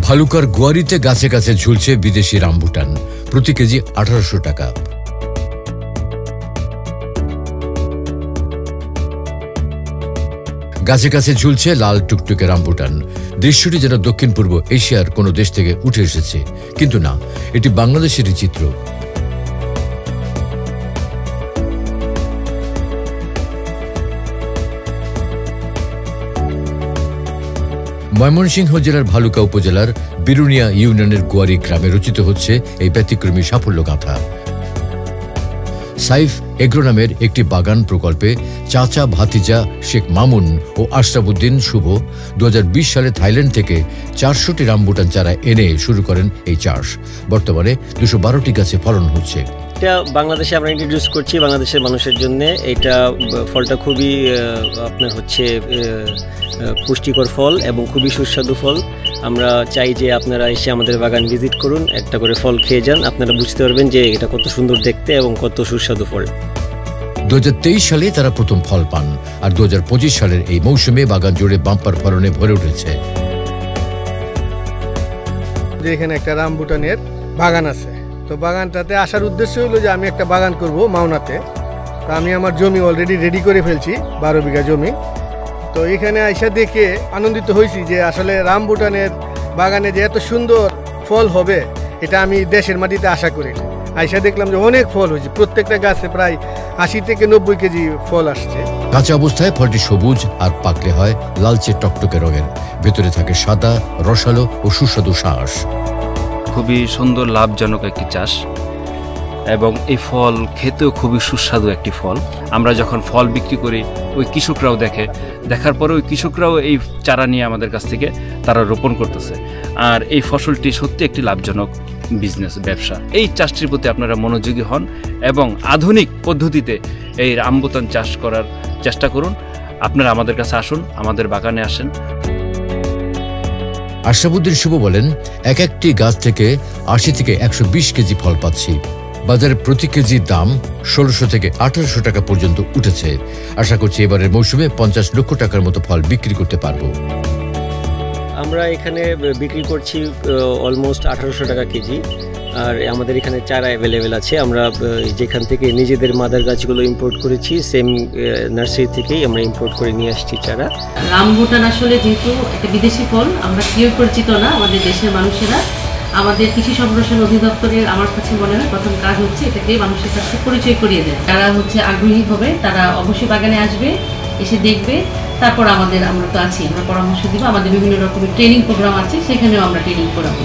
ভালুকার গোয়ারিতে গাছে গাছে ঝুলছে বিদেশি রামবুটান, প্রতি কেজি 1800 টাকা। গাছে গাছে ঝুলছে লাল টুকটুকে রামবুটান। দৃশ্যটি যেন দক্ষিণ পূর্ব এশিয়ার কোনো দেশ থেকে উঠে এসেছে, কিন্তু না, এটি বাংলাদেশেরই চিত্র। ময়মনসিংহ জেলার ভালুকা উপজেলার বিরুনিয়া ইউনিয়নের গোয়ারি গ্রামে রচিত হচ্ছে এই ব্যতিক্রমী সাফল্য গাথা। সাইফ এগ্রো নামের একটি বাগান প্রকল্পে চাচা ভাতিজা শেখ মামুন ও আশরাফুদ্দিন শুভ 2020 সালে থাইল্যান্ড থেকে 400টি রামবুটান চারা এনে শুরু করেন এই চাষ। বর্তমানে 212টি গাছে ফলন হচ্ছে। এটা বাংলাদেশে আমরা ইন্ট্রোডিউস করছি বাংলাদেশের মানুষের জন্য। এটা ফলটা খুবই আপনার হচ্ছে পুষ্টিকর ফল এবং খুবই সুস্বাদু ফল। আমরা চাই যে আপনারা এসে আমাদের বাগান ভিজিট করুন, একটা করে ফল খেয়ে যান, আপনারা বুঝতে পারবেন যে এটা কত সুন্দর দেখতে এবং কত সুস্বাদু ফল। 2023 সালে তারা প্রথম ফল পান, আর 2025 সালের এই মৌসুমে বাগান জুড়ে বাম্পার ফলনে ভরে উঠেছে। এখানে একটা রামবুটানের বাগান আছে, তো বাগানটাতে আসার উদ্দেশ্য হলো যে আমি একটা বাগান করব মাওনাতে। তো আমি আমার জমি অলরেডি রেডি করে ফেলছি, 12 বিঘা জমি। তো এখানে আইসা দেখে আনন্দিত হয়েছি যে আসলে রামবুটানের বাগানে যে এত সুন্দর ফল হবে এটা আমি দেশের মাটিতে আশা করি। আইসা দেখলাম যে অনেক ফল হয়েছে, প্রত্যেকটা গাছে প্রায় 80 থেকে 90 কেজি ফল আসছে। কাঁচা অবস্থায় ফলটি সবুজ, আর পাকলে হয় লালচে টকটকে রঙের। ভেতরে থাকে সাদা, রসালো ও সুস্বাদু শাঁস। খুবই সুন্দর লাভজনক একটি চাষ এবং এই ফল খেতেও খুবই সুস্বাদু একটি ফল। আমরা যখন ফল বিক্রি করি ওই কৃষকরাও দেখার পরে ওই কৃষকরাও এই চারা নিয়ে আমাদের কাছ থেকে তারা রোপণ করতেছে। আর এই ফসলটি সত্যি একটি লাভজনক বিজনেস, ব্যবসা। এই চাষটির প্রতি আপনারা মনোযোগী হন এবং আধুনিক পদ্ধতিতে এই রামবুটান চাষ করার চেষ্টা করুন। আপনারা আমাদের কাছে আসুন, আমাদের বাগানে আসেন। আশরাফুদ্দিন শুভ বলেন, এক একটি গাছ থেকে 80 থেকে 120 কেজি ফল পাচ্ছি। বাজারে প্রতি কেজির দাম 1600 থেকে 1800 টাকা পর্যন্ত উঠেছে। আশা করছি এবারের মৌসুমে 50 লক্ষ টাকার মতো ফল বিক্রি করতে পারবো। আমরা এখানে বিক্রি করছি অলমোস্ট 1800 টাকা কেজি। আর আমাদের এখানে চারা অ্যাভেলেবেল আছে। আমরা যেখান থেকে নিজেদের মাদার গাছগুলো ইম্পোর্ট করেছি, সেম নার্সারি থেকেই আমরা ইম্পোর্ট করে নিয়ে আসছি চারা। রামবুটান আসলে যেহেতু একটা বিদেশি ফল, আমরা কেউ পরিচিত না আমাদের দেশের মানুষেরা। আমাদের কৃষি সম্প্রসারণ অধিদপ্তরের আমার কাছে মনে হয় প্রথম কাজ হচ্ছে এটাকে মানুষের কাছে পরিচয় করিয়ে দেয়। যারা আগ্রহী হবে তারা অবশ্যই বাগানে আসবে, এসে দেখবে। তারপর আমরা তো আছি, আমরা পরামর্শ দিব। আমাদের বিভিন্ন রকমের ট্রেনিং প্রোগ্রাম আছে, সেখানেও আমরা ট্রেনিং করাবো।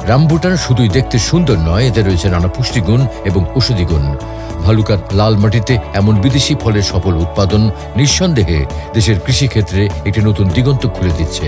রামবুটান শুধুই দেখতে সুন্দর নয়, এতে রয়েছে নানা পুষ্টিগুণ এবং ঔষধি গুণ। ভালুকার লাল মাটিতে এমন বিদেশি ফলের সফল উৎপাদন নিঃসন্দেহে দেশের কৃষিক্ষেত্রে একটি নতুন দিগন্ত খুলে দিচ্ছে।